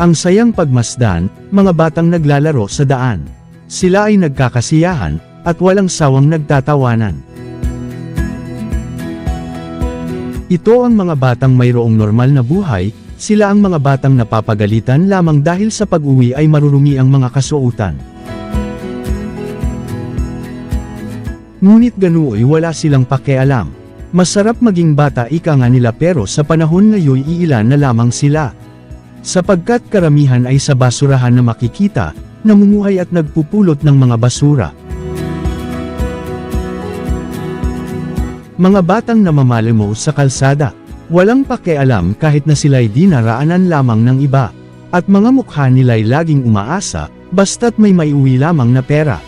Ang sayang pagmasdan, mga batang naglalaro sa daan. Sila ay nagkakasiyahan, at walang sawang nagtatawanan. Ito ang mga batang mayroong normal na buhay, sila ang mga batang napapagalitan lamang dahil sa pag-uwi ay marurumi ang mga kasuotan. Ngunit gano'y wala silang pakialam. Masarap maging bata ika nga nila pero sa panahon ngayon iilan na lamang sila. Sapagkat karamihan ay sa basurahan na makikita, namumuhay at nagpupulot ng mga basura. Mga batang namamalimos sa kalsada, walang pakialam kahit na sila'y dinaraanan lamang ng iba, at mga mukha nila'y laging umaasa, basta't may maiuwi lamang na pera.